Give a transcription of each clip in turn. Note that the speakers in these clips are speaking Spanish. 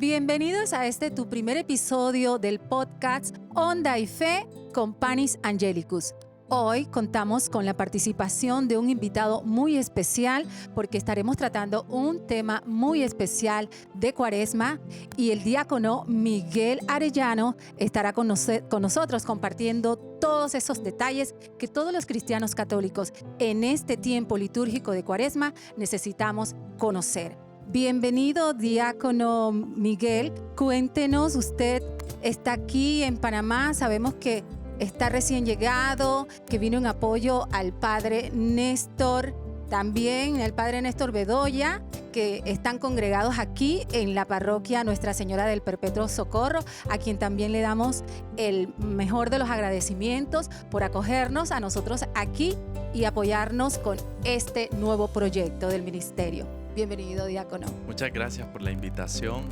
Bienvenidos a tu primer episodio del podcast Onda y Fe con Panis Angelicus. Hoy contamos con la participación de un invitado muy especial porque estaremos tratando un tema muy especial de Cuaresma y el diácono Miguel Arellano estará con nosotros compartiendo todos esos detalles que todos los cristianos católicos en este tiempo litúrgico de Cuaresma necesitamos conocer. Bienvenido, diácono Miguel. Cuéntenos, usted está aquí en Panamá, sabemos que está recién llegado, que vino en apoyo al padre Néstor, también el padre Néstor Bedoya, que están congregados aquí en la parroquia Nuestra Señora del Perpetuo Socorro, a quien también le damos el mejor de los agradecimientos por acogernos a nosotros aquí y apoyarnos con este nuevo proyecto del ministerio. Bienvenido, diácono. Muchas gracias por la invitación.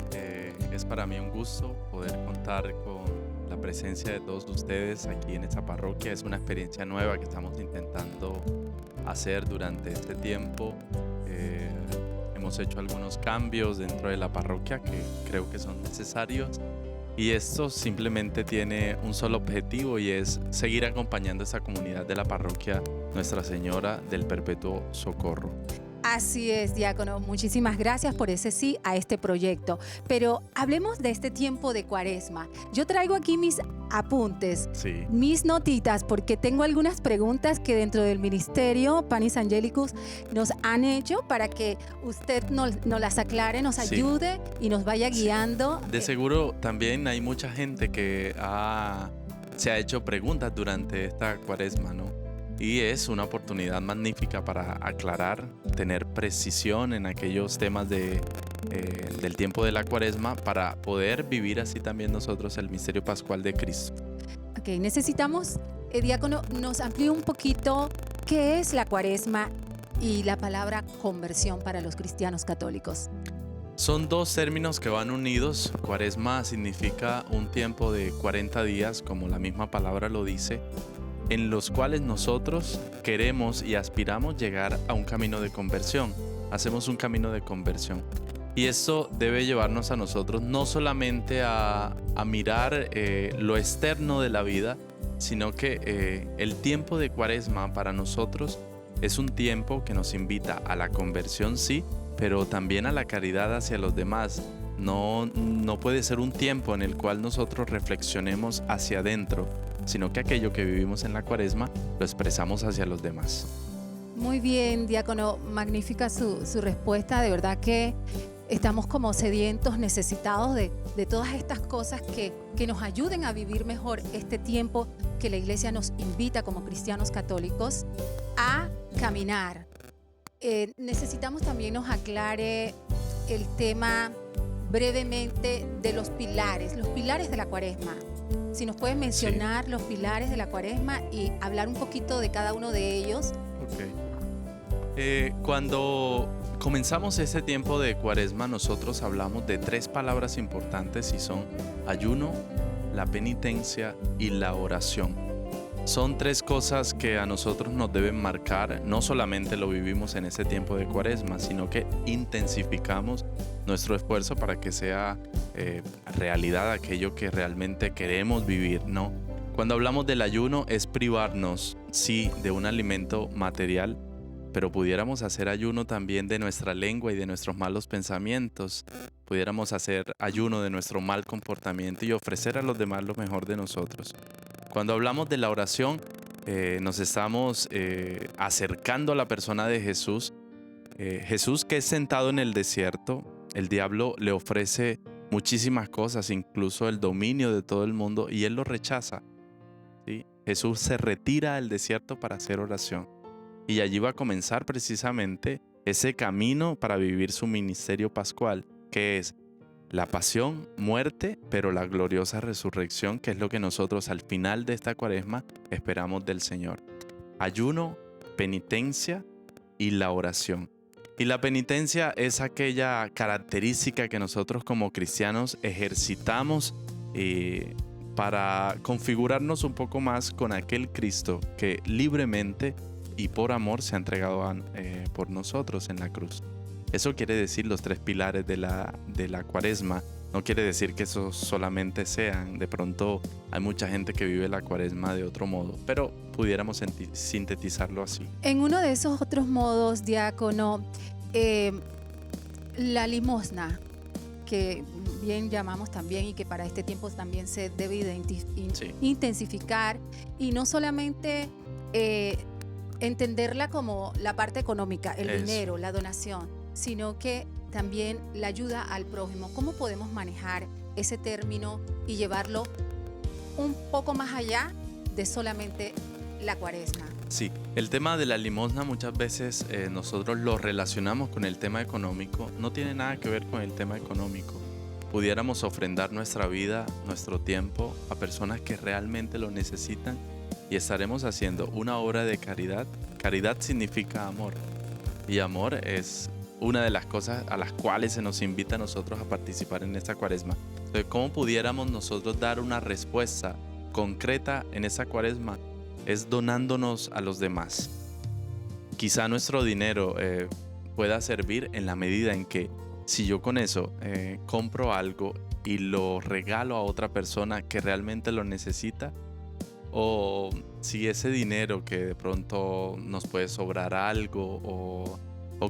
Es para mí un gusto poder contar con la presencia de todos ustedes aquí en esta parroquia. Es una experiencia nueva que estamos intentando hacer durante este tiempo. Hemos hecho algunos cambios dentro de la parroquia que creo que son necesarios. Y esto simplemente tiene un solo objetivo y es seguir acompañando a esta comunidad de la parroquia Nuestra Señora del Perpetuo Socorro. Así es, diácono. Muchísimas gracias por ese sí a este proyecto. Pero hablemos de este tiempo de Cuaresma. Yo traigo aquí mis apuntes, mis notitas, porque tengo algunas preguntas que dentro del ministerio Panis Angelicus nos han hecho para que usted nos las aclare, nos ayude y nos vaya guiando. De seguro también hay mucha gente que se ha hecho preguntas durante esta Cuaresma, ¿no? Y es una oportunidad magnífica para aclarar, tener precisión en aquellos temas del tiempo de la Cuaresma para poder vivir así también nosotros el misterio pascual de Cristo. Ok, necesitamos, diácono, nos amplíe un poquito qué es la Cuaresma y la palabra conversión para los cristianos católicos. Son dos términos que van unidos. Cuaresma significa un tiempo de 40 días, como la misma palabra lo dice, en los cuales nosotros queremos y aspiramos llegar a un camino de conversión. Hacemos un camino de conversión. Y esto debe llevarnos a nosotros no solamente a mirar lo externo de la vida, sino que el tiempo de Cuaresma para nosotros es un tiempo que nos invita a la conversión, sí, pero también a la caridad hacia los demás. No puede ser un tiempo en el cual nosotros reflexionemos hacia adentro, sino que aquello que vivimos en la Cuaresma lo expresamos hacia los demás. Muy bien, diácono, magnífica su respuesta. De verdad que estamos como sedientos, necesitados de todas estas cosas que nos ayuden a vivir mejor este tiempo que la Iglesia nos invita como cristianos católicos a caminar. Necesitamos también nos aclare el tema brevemente de los pilares de la Cuaresma. Si nos pueden mencionar los pilares de la Cuaresma y hablar un poquito de cada uno de ellos. Cuando comenzamos este tiempo de Cuaresma, nosotros hablamos de 3 palabras importantes y son ayuno, la penitencia y la oración. Son 3 cosas que a nosotros nos deben marcar. No solamente lo vivimos en este tiempo de Cuaresma, sino que intensificamos nuestro esfuerzo para que sea realidad aquello que realmente queremos vivir, ¿no? Cuando hablamos del ayuno es privarnos, sí, de un alimento material, pero pudiéramos hacer ayuno también de nuestra lengua y de nuestros malos pensamientos. Pudiéramos hacer ayuno de nuestro mal comportamiento y ofrecer a los demás lo mejor de nosotros. Cuando hablamos de la oración, nos estamos acercando a la persona de Jesús. Jesús, que es sentado en el desierto, el diablo le ofrece muchísimas cosas, incluso el dominio de todo el mundo, y él lo rechaza, ¿sí? Jesús se retira al desierto para hacer oración. Y allí va a comenzar precisamente ese camino para vivir su ministerio pascual, que es la pasión, muerte, pero la gloriosa resurrección, que es lo que nosotros al final de esta Cuaresma esperamos del Señor. Ayuno, penitencia y la oración. Y la penitencia es aquella característica que nosotros como cristianos ejercitamos para configurarnos un poco más con aquel Cristo que libremente y por amor se ha entregado por nosotros en la cruz. Eso quiere decir los 3 pilares de la Cuaresma. No quiere decir que eso solamente sean. De pronto hay mucha gente que vive la cuaresma de otro modo, pero pudiéramos sintetizarlo así. En uno de esos otros modos, diácono, la limosna, que bien llamamos también y que para este tiempo también se debe Sí. intensificar, y no solamente entenderla como la parte económica, el Eso. dinero, la donación, sino que también la ayuda al prójimo. ¿Cómo podemos manejar ese término y llevarlo un poco más allá de solamente la cuaresma? Sí, el tema de la limosna muchas veces nosotros lo relacionamos con el tema económico. No tiene nada que ver con el tema económico. Pudiéramos ofrendar nuestra vida, nuestro tiempo a personas que realmente lo necesitan y estaremos haciendo una obra de caridad. Caridad significa amor y amor es una de las cosas a las cuales se nos invita a nosotros a participar en esta cuaresma. Entonces, ¿cómo pudiéramos nosotros dar una respuesta concreta en esa cuaresma? Es donándonos a los demás. Quizá nuestro dinero pueda servir en la medida en que si yo con eso compro algo y lo regalo a otra persona que realmente lo necesita, o si ese dinero que de pronto nos puede sobrar algo o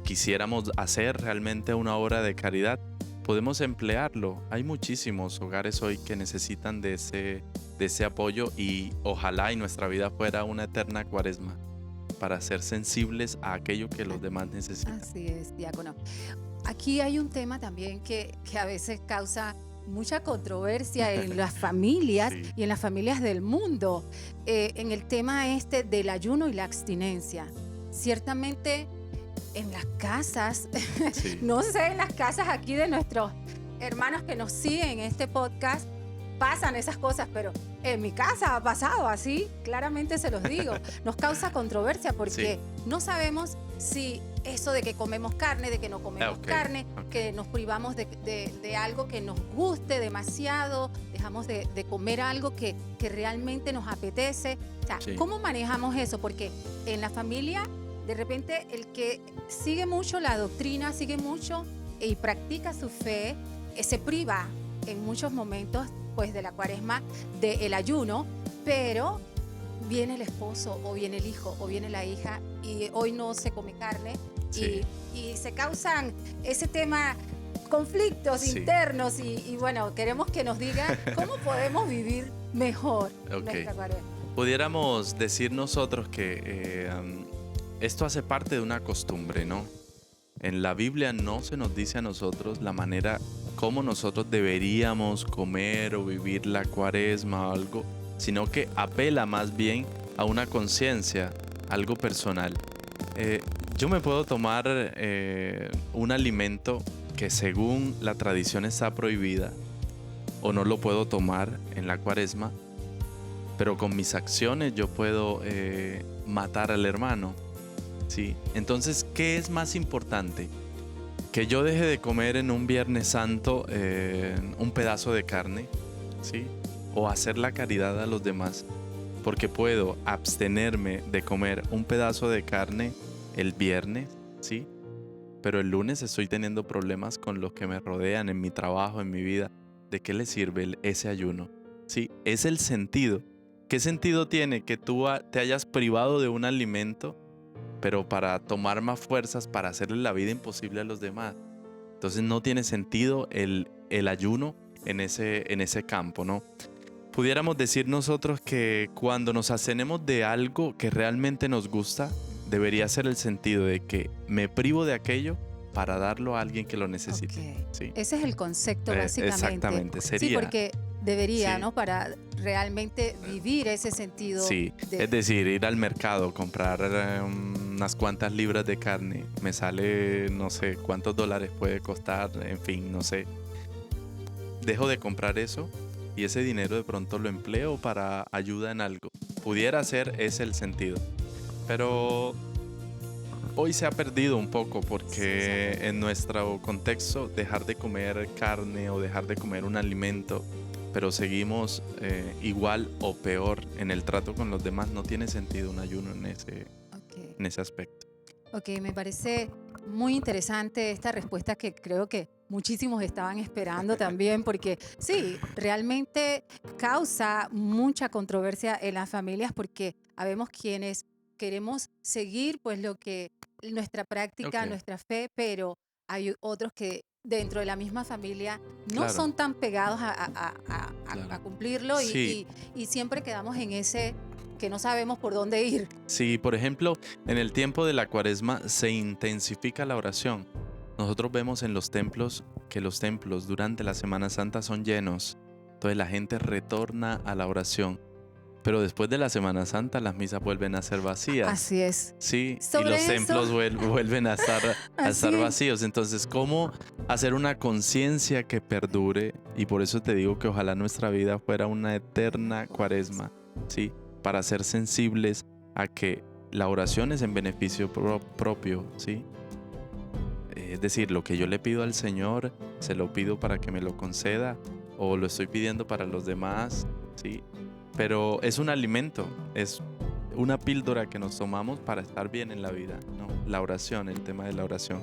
quisiéramos hacer realmente una obra de caridad, podemos emplearlo. Hay muchísimos hogares hoy que necesitan de ese apoyo y ojalá y nuestra vida fuera una eterna cuaresma para ser sensibles a aquello que los demás necesitan. Así es, diácono. Aquí hay un tema también que a veces causa mucha controversia en las familias Sí. y en las familias del mundo, en el tema del ayuno y la abstinencia. Ciertamente en las casas, Sí. no sé, en las casas aquí de nuestros hermanos que nos siguen en este podcast, pasan esas cosas, pero en mi casa ha pasado así, claramente se los digo. Nos causa controversia porque no sabemos si eso de que comemos carne, de que no comemos carne, que nos privamos de algo que nos guste demasiado, dejamos de comer algo que realmente nos apetece. O sea, ¿cómo manejamos eso? Porque en la familia, de repente, el que sigue mucho la doctrina, sigue mucho y practica su fe, se priva en muchos momentos pues de la cuaresma, del ayuno, pero viene el esposo o viene el hijo o viene la hija y hoy no se come carne y se causan ese tema, conflictos internos y bueno, queremos que nos diga cómo podemos vivir mejor nuestra cuaresma. Pudiéramos decir nosotros que esto hace parte de una costumbre, ¿no? En la Biblia no se nos dice a nosotros la manera cómo nosotros deberíamos comer o vivir la cuaresma o algo, sino que apela más bien a una conciencia, algo personal. Yo me puedo tomar un alimento que según la tradición está prohibida o no lo puedo tomar en la cuaresma, pero con mis acciones yo puedo matar al hermano. ¿Sí? Entonces, ¿qué es más importante? Que yo deje de comer en un Viernes Santo un pedazo de carne, ¿sí? O hacer la caridad a los demás, porque puedo abstenerme de comer un pedazo de carne el viernes, ¿sí? Pero el lunes estoy teniendo problemas con los que me rodean en mi trabajo, en mi vida. ¿De qué le sirve ese ayuno? ¿Sí? Es el sentido. ¿Qué sentido tiene que tú te hayas privado de un alimento, pero para tomar más fuerzas para hacerle la vida imposible a los demás? Entonces no tiene sentido el ayuno en ese campo, ¿no? Pudiéramos decir nosotros que cuando nos abstenemos de algo que realmente nos gusta, debería ser el sentido de que me privo de aquello para darlo a alguien que lo necesite. ¿Sí? Ese es el concepto básicamente. Exactamente, sería. Sí, porque debería, ¿no? Para realmente vivir ese sentido. Sí, es decir, ir al mercado, comprar unas cuantas libras de carne, me sale no sé cuántos dólares puede costar, en fin, no sé. Dejo de comprar eso y ese dinero de pronto lo empleo para ayuda en algo. Pudiera ser ese el sentido. Pero hoy se ha perdido un poco porque en nuestro contexto dejar de comer carne o dejar de comer un alimento, pero seguimos igual o peor en el trato con los demás, no tiene sentido un ayuno en ese aspecto. Ok, me parece Muy interesante esta respuesta que creo que muchísimos estaban esperando también, porque sí, realmente causa mucha controversia en las familias porque habemos quienes queremos seguir pues lo que nuestra práctica, Ok, nuestra fe, pero hay otros que dentro de la misma familia no claro, son tan pegados a claro. cumplirlo Sí, y siempre quedamos en ese que no sabemos por dónde ir. sí, por ejemplo, en el tiempo de la cuaresma se intensifica la oración. Nosotros vemos en los templos que los templos durante la Semana Santa son llenos. Entonces la gente retorna a la oración. Pero después de la Semana Santa las misas vuelven a ser vacías. Así es. Sí, y los Sobre eso, templos vuelven a estar así es. vacíos. Entonces, ¿cómo hacer una conciencia que perdure? Y por eso te digo que ojalá nuestra vida fuera una eterna cuaresma, ¿sí? Para ser sensibles a que la oración es en beneficio propio, ¿sí? Es decir, lo que yo le pido al Señor, se lo pido para que me lo conceda o lo estoy pidiendo para los demás, ¿sí? Pero es un alimento, es una píldora que nos tomamos para estar bien en la vida, ¿no? La oración, el tema de la oración.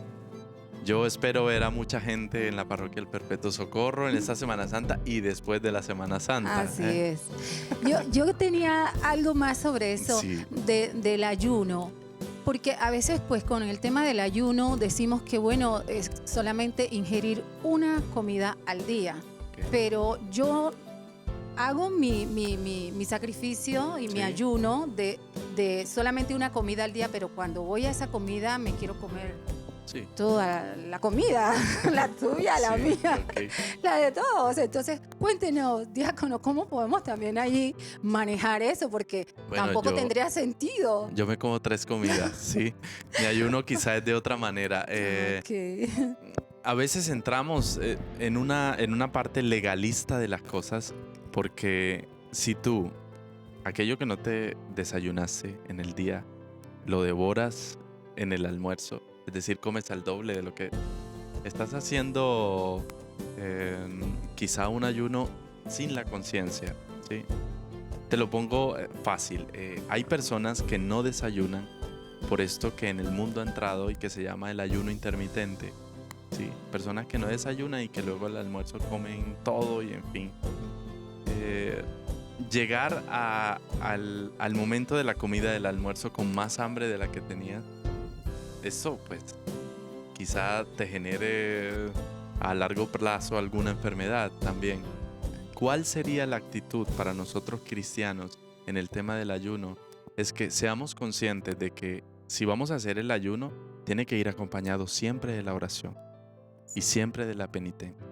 Yo espero ver a mucha gente en la Parroquia del Perpetuo Socorro en esta Semana Santa y después de la Semana Santa, Así ¿eh? es. Yo tenía algo más sobre eso Sí, del ayuno, porque a veces pues con el tema del ayuno decimos que bueno, es solamente ingerir una comida al día, ok, pero yo hago mi sacrificio y mi sí, ayuno de solamente una comida al día, pero cuando voy a esa comida me quiero comer sí, toda la comida, la tuya, la sí, mía, ok. la de todos. Entonces, cuéntenos, diácono, ¿cómo podemos también allí manejar eso? Porque Bueno, tampoco tendría sentido. yo me como 3 comidas, sí. Mi ayuno quizá es de otra manera. Ok. A veces entramos en una parte legalista de las cosas porque si tú, aquello que no te desayunaste en el día, lo devoras en el almuerzo, es decir, comes al doble de lo que estás haciendo, quizá un ayuno sin la conciencia, ¿sí? Te lo pongo fácil. Hay personas que no desayunan por esto que en el mundo ha entrado y que se llama el ayuno intermitente. Sí, personas que no desayunan y que luego al almuerzo comen todo y en fin. Eh, Llegar al momento de la comida del almuerzo con más hambre de la que tenías, eso pues quizá te genere a largo plazo alguna enfermedad también. ¿Cuál sería la actitud para nosotros cristianos en el tema del ayuno? Es que seamos conscientes de que si vamos a hacer el ayuno, tiene que ir acompañado siempre de la oración y siempre de la penitencia,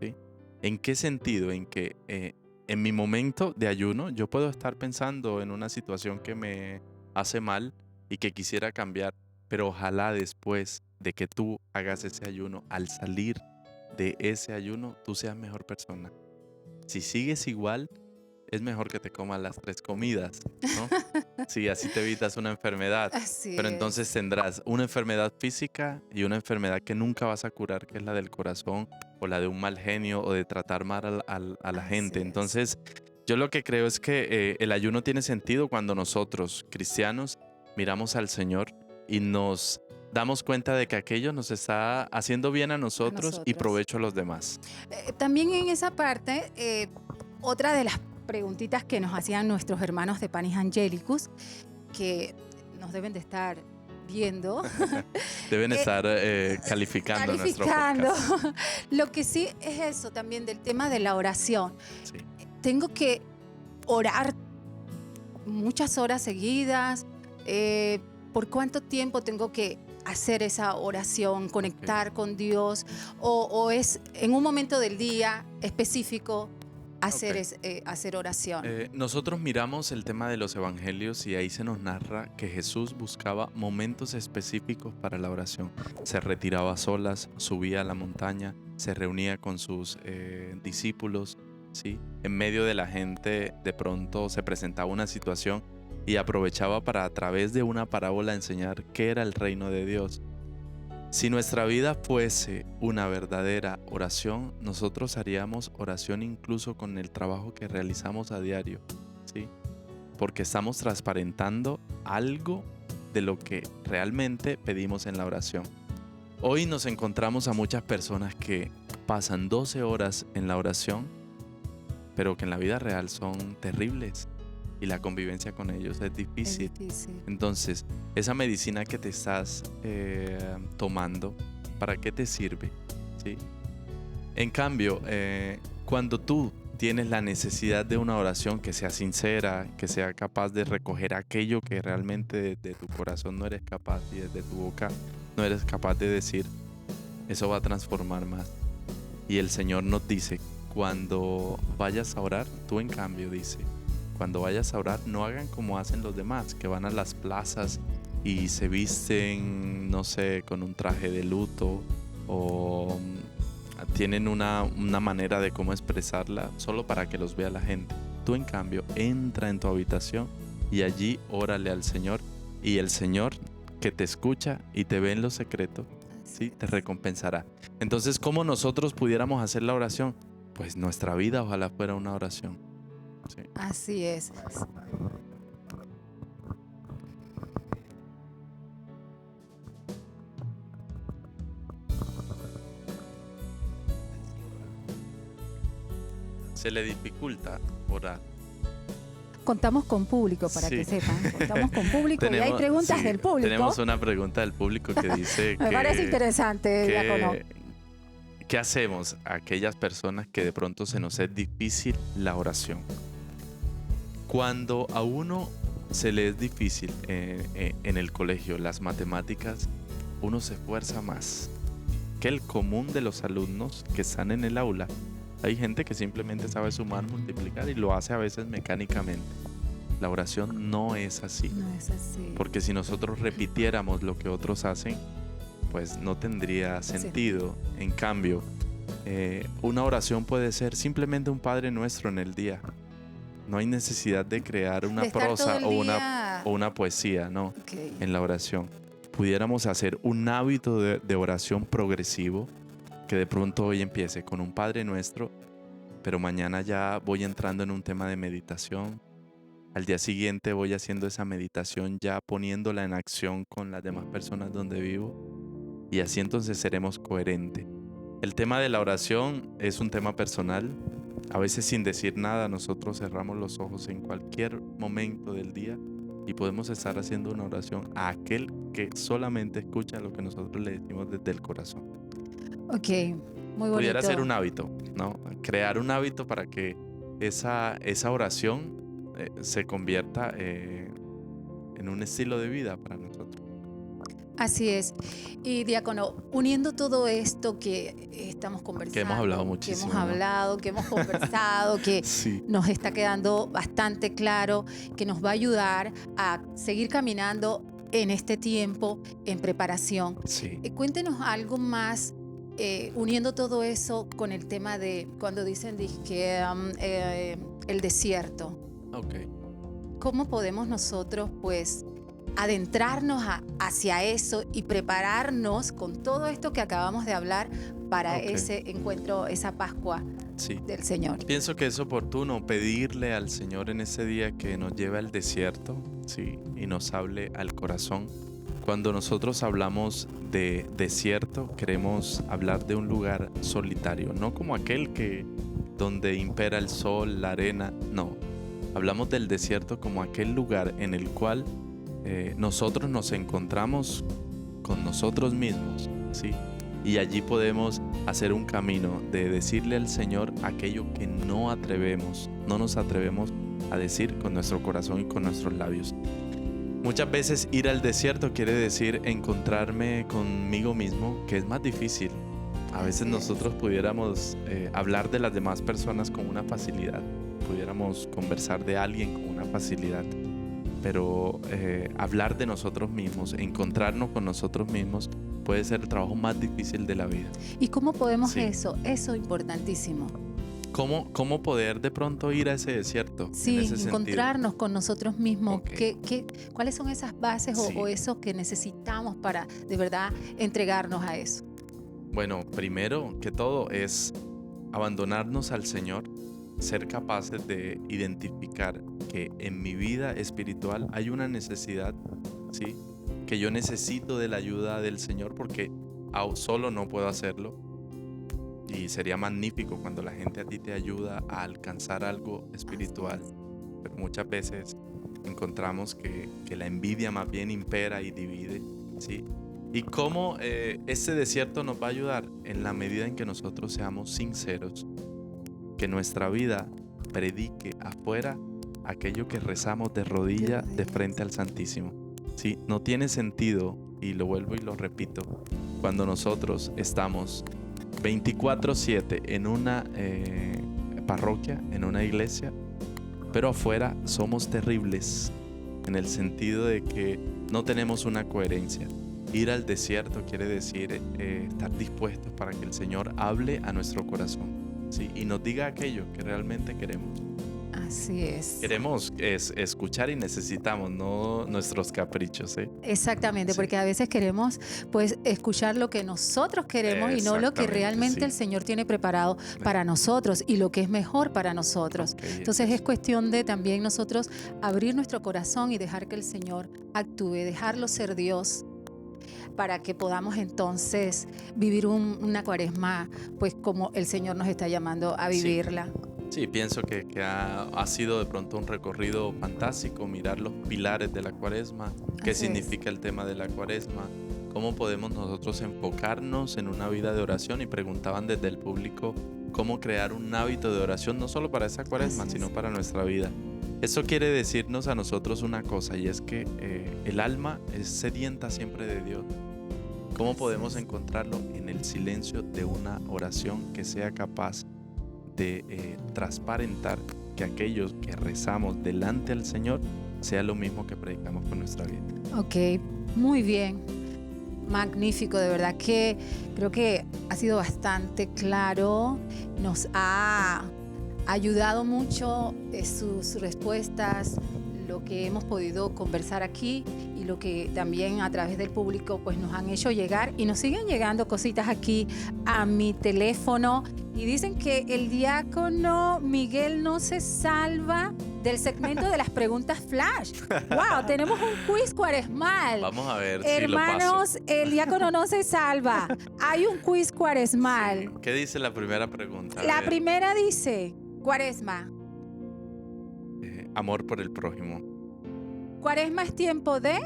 ¿sí? ¿En qué sentido? En que en mi momento de ayuno yo puedo estar pensando en una situación que me hace mal y que quisiera cambiar, pero ojalá después de que tú hagas ese ayuno, al salir de ese ayuno, tú seas mejor persona. Si sigues igual, es mejor que te comas las 3 comidas, ¿no? Sí, así te evitas una enfermedad. Así Pero entonces es. tendrás una enfermedad física y una enfermedad que nunca vas a curar, que es la del corazón o la de un mal genio o de tratar mal a la Así gente. es. Entonces, yo lo que creo es que el ayuno tiene sentido cuando nosotros, cristianos, miramos al Señor y nos damos cuenta de que aquello nos está haciendo bien a A nosotros y nosotros. provecho a los demás. También en esa parte, otra de las preguntitas que nos hacían nuestros hermanos de Panis Angelicus, que nos deben de estar viendo, Deben eh, estar calificando nuestro calificando. podcast. Lo que sí es eso también del tema de la oración. Sí. Tengo que orar muchas horas seguidas. ¿Por cuánto tiempo tengo que hacer esa oración, conectar con Dios? ¿O es en un momento del día específico hacer, Ok. hacer oración? Nosotros miramos el tema de los evangelios y ahí se nos narra que Jesús buscaba momentos específicos para la oración. Se retiraba a solas, subía a la montaña, se reunía con sus discípulos, ¿sí? En medio de la gente de pronto se presentaba una situación y aprovechaba para a través de una parábola enseñar qué era el reino de Dios. Si nuestra vida fuese una verdadera oración, nosotros haríamos oración incluso con el trabajo que realizamos a diario, ¿sí? Porque estamos transparentando algo de lo que realmente pedimos en la oración. Hoy nos encontramos a muchas personas que pasan 12 horas en la oración, pero que en la vida real son terribles y la convivencia con ellos es difícil. Es difícil. Entonces, esa medicina que te estás tomando, ¿para qué te sirve? ¿Sí? En cambio, cuando tú tienes la necesidad de una oración que sea sincera, que sea capaz de recoger aquello que realmente de tu corazón no eres capaz y desde tu boca no eres capaz de decir, eso va a transformar más. Y el Señor nos dice, cuando vayas a orar, tú en cambio dice, cuando vayas a orar no hagan como hacen los demás, que van a las plazas y se visten, no sé, con un traje de luto o tienen una manera de cómo expresarla solo para que los vea la gente. Tú en cambio entra en tu habitación y allí órale al Señor, y el Señor que te escucha y te ve en lo secreto, ¿sí? Te recompensará. Entonces, ¿cómo nosotros pudiéramos hacer la oración? Pues nuestra vida ojalá fuera una oración. Sí. Así es. Se le dificulta orar. Contamos con público, para Sí. que sepan. Contamos con público y hay preguntas sí, del público. Tenemos una pregunta del público que dice Me parece interesante, Diácono. ¿Qué hacemos a aquellas personas que de pronto se nos es difícil la oración? Cuando a uno se le es difícil en el colegio las matemáticas, uno se esfuerza más que el común de los alumnos que están en el aula. Hay gente que simplemente sabe sumar, multiplicar y lo hace a veces mecánicamente. La oración no es así. No es así. Porque si nosotros repitiéramos lo que otros hacen, pues no tendría sentido. En cambio, una oración puede ser simplemente un Padre Nuestro en el día. No hay necesidad de crear una prosa o una poesía, ¿no? Okay. En la oración. Pudiéramos hacer un hábito de oración progresivo, que de pronto hoy empiece con un Padre Nuestro, pero mañana ya voy entrando en un tema de meditación. Al día siguiente voy haciendo esa meditación ya poniéndola en acción con las demás personas donde vivo, y así entonces seremos coherentes. El tema de la oración es un tema personal. A veces sin decir nada nosotros cerramos los ojos en cualquier momento del día y podemos estar haciendo una oración a aquel que solamente escucha lo que nosotros le decimos desde el corazón. Ok, muy bonito. Pudiera ser un hábito, ¿no? Crear un hábito para que esa oración se convierta en un estilo de vida para nosotros. Así es. Y Diácono, uniendo todo esto que estamos conversando, que hemos hablado muchísimo, que hemos conversado, que sí. Nos está quedando bastante claro, que nos va a ayudar a seguir caminando en este tiempo en preparación. Sí. Cuéntenos algo más, uniendo todo eso con el tema de cuando dicen que el desierto. Okay. ¿Cómo podemos nosotros, pues, adentrarnos hacia eso y prepararnos con todo esto que acabamos de hablar para ese encuentro, esa Pascua del Señor? Pienso que es oportuno pedirle al Señor en ese día que nos lleve al desierto, sí, y nos hable al corazón. Cuando nosotros hablamos de desierto, queremos hablar de un lugar solitario, no como aquel donde impera el sol, la arena, no. Hablamos del desierto como aquel lugar en el cual nosotros nos encontramos con nosotros mismos, ¿sí? Y allí podemos hacer un camino de decirle al Señor aquello que no nos atrevemos a decir con nuestro corazón y con nuestros labios. Muchas veces ir al desierto quiere decir encontrarme conmigo mismo, que es más difícil. A veces nosotros pudiéramos hablar de las demás personas con una facilidad, pudiéramos conversar de alguien con una facilidad, pero hablar de nosotros mismos, encontrarnos con nosotros mismos, puede ser el trabajo más difícil de la vida. ¿Y cómo podemos eso? Eso es importantísimo. ¿Cómo poder de pronto ir a ese desierto? Sí, en ese encontrarnos sentido? con nosotros mismos. Okay. ¿Cuáles son esas bases o eso que necesitamos para de verdad entregarnos a eso? Bueno, primero que todo es abandonarnos al Señor, ser capaces de identificar que en mi vida espiritual hay una necesidad, ¿sí? Que yo necesito de la ayuda del Señor porque solo no puedo hacerlo. Y sería magnífico cuando la gente a ti te ayuda a alcanzar algo espiritual. Pero muchas veces encontramos que la envidia más bien impera y divide, ¿sí? Y cómo ese desierto nos va a ayudar en la medida en que nosotros seamos sinceros, que nuestra vida predique afuera aquello que rezamos de rodilla de frente al Santísimo. ¿Sí? No tiene sentido, y lo vuelvo y lo repito, cuando nosotros estamos 24/7 en una parroquia, en una iglesia, pero afuera somos terribles en el sentido de que no tenemos una coherencia. Ir al desierto quiere decir estar dispuestos para que el Señor hable a nuestro corazón, ¿sí? Y nos diga aquello que realmente queremos. Así es. Queremos escuchar y necesitamos, no nuestros caprichos, ¿eh? Exactamente, Sí. porque a veces queremos pues escuchar lo que nosotros queremos y no lo que Exactamente, realmente sí. el Señor tiene preparado para nosotros y lo que es mejor para nosotros. Ok, Entonces es cuestión de también nosotros abrir nuestro corazón y dejar que el Señor actúe, dejarlo ser Dios, para que podamos entonces vivir una cuaresma pues como el Señor nos está llamando a Sí. vivirla. Sí, pienso que ha sido de pronto un recorrido fantástico, mirar los pilares de la cuaresma, qué Así es. significa el tema de la cuaresma, cómo podemos nosotros enfocarnos en una vida de oración, y preguntaban desde el público cómo crear un hábito de oración, no solo para esa cuaresma, Así es. sino para nuestra vida. Eso quiere decirnos a nosotros una cosa, y es que el alma es sedienta siempre de Dios. ¿Cómo Así podemos es. encontrarlo? En el silencio de una oración que sea capaz de transparentar que aquellos que rezamos delante del Señor sea lo mismo que predicamos con nuestra vida. Ok, muy bien. Magnífico, de verdad que creo que ha sido bastante claro. Nos ha ayudado mucho sus respuestas, lo que hemos podido conversar aquí y lo que también a través del público pues nos han hecho llegar, y nos siguen llegando cositas aquí a mi teléfono, y dicen que el diácono Miguel no se salva del segmento de las preguntas flash. ¡Wow! Tenemos un quiz cuaresmal. Vamos a ver Hermanos, si lo el diácono no se salva. Hay un quiz paso. cuaresmal. Sí. ¿Qué dice la primera pregunta? A La ver, primera dice, cuaresma. amor por el prójimo, Cuaresma es tiempo de...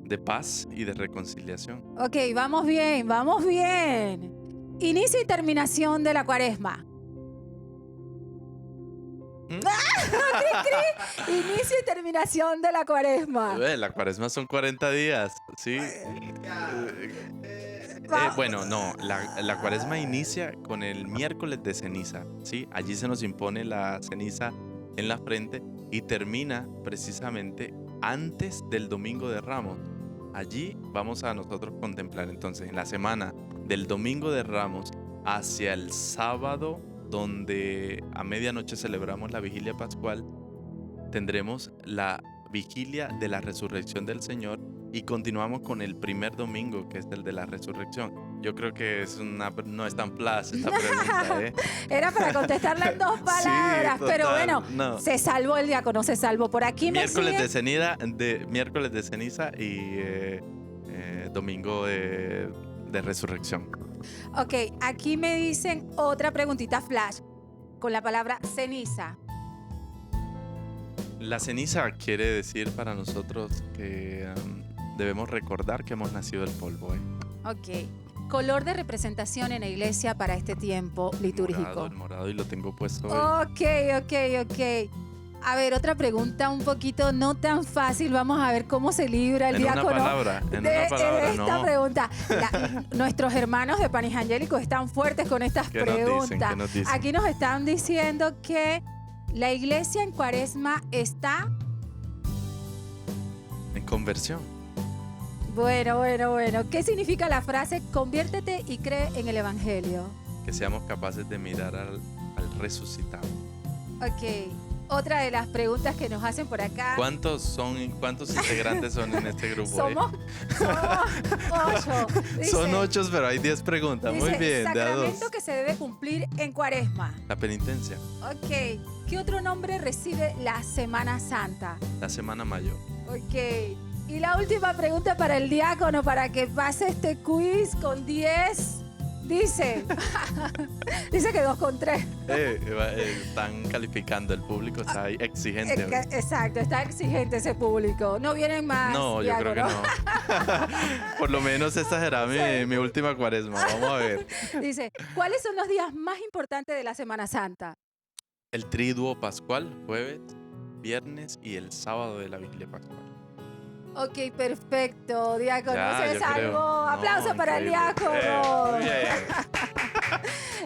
de paz y de reconciliación. Ok, vamos bien, vamos bien. Inicio y terminación de la cuaresma. ¿Mm? Inicio y terminación de la cuaresma. La cuaresma son 40 días, ¿sí? Bueno, no, la cuaresma inicia con el miércoles de ceniza, ¿sí? Allí se nos impone la ceniza en la frente y termina precisamente antes del Domingo de Ramos. Allí vamos a nosotros contemplar entonces en la semana del Domingo de Ramos hacia el sábado, donde a medianoche celebramos la vigilia pascual, tendremos la vigilia de la resurrección del Señor y continuamos con el primer domingo, que es el de la resurrección. Yo creo que no es tan fácil esta pregunta, ¿eh? Era para contestarla en dos palabras, Sí, pero total, bueno, no. se salvó el diácono, se salvó. Por aquí me Miércoles siguen. miércoles de ceniza y domingo de resurrección. Ok, aquí me dicen otra preguntita flash con la palabra ceniza. La ceniza quiere decir para nosotros que debemos recordar que hemos nacido del polvo, ¿eh? Ok, color de representación en la iglesia para este tiempo litúrgico. El morado, y lo tengo puesto hoy. Ok. A ver, otra pregunta un poquito no tan fácil. Vamos a ver cómo se libra el En una diácono palabra, de esta no. pregunta. Nuestros hermanos de Panis Angélicos están fuertes con estas ¿Qué nos dicen? preguntas. ¿Qué nos dicen? Aquí nos están diciendo que la iglesia en cuaresma está... En conversión. Bueno. ¿Qué significa la frase conviértete y cree en el evangelio? Que seamos capaces de mirar al resucitado. Ok. Otra de las preguntas que nos hacen por acá. ¿Cuántos integrantes son en este grupo? Somos 8. Son 8, pero hay 10 preguntas. Muy bien, de a 2. Sacramento que se debe cumplir en cuaresma. La penitencia, Ok. ¿Qué otro nombre recibe la Semana Santa? la Semana Mayor. Ok. Y la última pregunta para el diácono, para que pase este quiz con 10. Dice que 2 con 3. Están calificando, el público está ahí exigente. Exacto, está exigente ese público. No vienen más. No, yo creo que no. Por lo menos esta será mi última cuaresma. Vamos a ver. Dice, ¿cuáles son los días más importantes de la Semana Santa? El triduo pascual, jueves, viernes y el sábado de la vigilia pascual. Ok, perfecto, diácono, Ya, se yo salvó. creo. Aplauso No, para el increíble. diácono. Bien.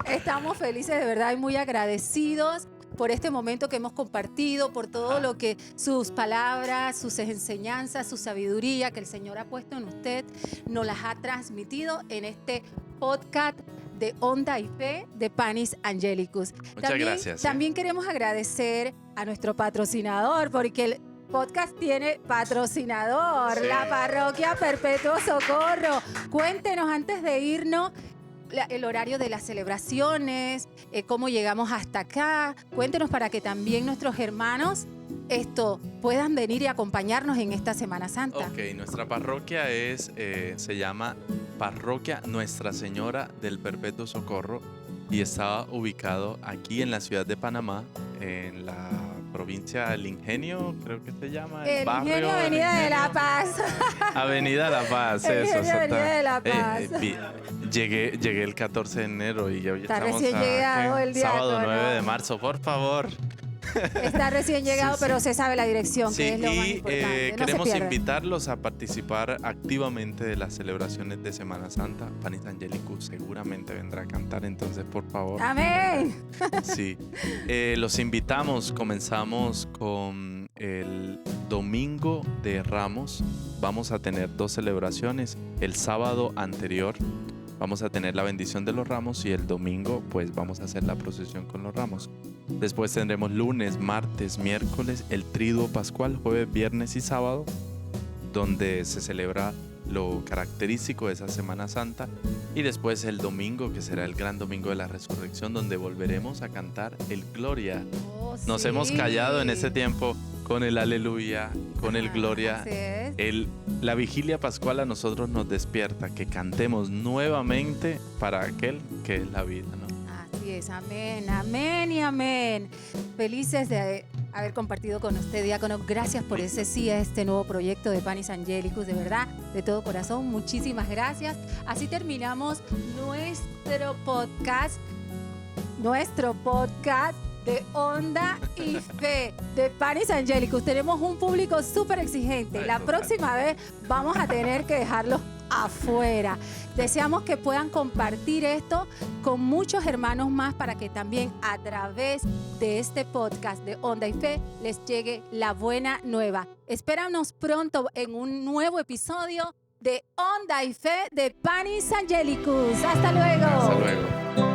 Estamos felices de verdad y muy agradecidos por este momento que hemos compartido, por todo lo que sus palabras, sus enseñanzas, su sabiduría que el Señor ha puesto en usted, nos las ha transmitido en este podcast de Onda y Fe de Panis Angelicus. Muchas gracias. También queremos agradecer a nuestro patrocinador, porque el podcast tiene patrocinador, Sí. la Parroquia Perpetuo Socorro. Cuéntenos antes de irnos el horario de las celebraciones, cómo llegamos hasta acá. Cuéntenos para que también nuestros hermanos puedan venir y acompañarnos en esta Semana Santa. Ok, nuestra parroquia se llama Parroquia Nuestra Señora del Perpetuo Socorro y está ubicado aquí en la ciudad de Panamá, en la provincia del Ingenio, creo que se llama. El barrio Ingenio del Avenida de la Ingenio. Paz. Avenida La Paz, El eso. Ingenio Avenida de La Paz. Llegué el 14 de enero y hoy Está estamos recién llegado ¿qué? el Sábado diácono. 9 de marzo, por favor. Está recién llegado, Sí, pero sí. se sabe la dirección, Sí, que es lo más y importante. No se queremos pierdan. invitarlos a participar activamente de las celebraciones de Semana Santa. Panis Angelicus seguramente vendrá a cantar, entonces por favor. Amén. Sí, los invitamos. Comenzamos con el Domingo de Ramos. Vamos a tener 2 celebraciones. El sábado anterior vamos a tener la bendición de los ramos y el domingo pues vamos a hacer la procesión con los ramos. Después tendremos lunes, martes, miércoles, el triduo pascual, jueves, viernes y sábado, donde se celebra lo característico de esa Semana Santa. Y después el domingo, que será el gran domingo de la resurrección, donde volveremos a cantar el Gloria. Oh, Nos sí. hemos callado en ese tiempo con el Aleluya, con el Ajá, Gloria. así es. La vigilia pascual a nosotros nos despierta, que cantemos nuevamente para aquel que es la vida, ¿no? Así es, amén, amén y amén. Felices de haber compartido con usted, diácono. Gracias por ese sí a este nuevo proyecto de Panis Angelicus, de verdad, de todo corazón. Muchísimas gracias. Así terminamos nuestro podcast de Onda y Fe de Panis Angelicus. Tenemos un público súper exigente. La próxima vez vamos a tener que dejarlos afuera. Deseamos que puedan compartir esto con muchos hermanos más para que también a través de este podcast de Onda y Fe les llegue la buena nueva. Espéranos pronto en un nuevo episodio de Onda y Fe de Panis Angelicus. Hasta luego. Hasta luego.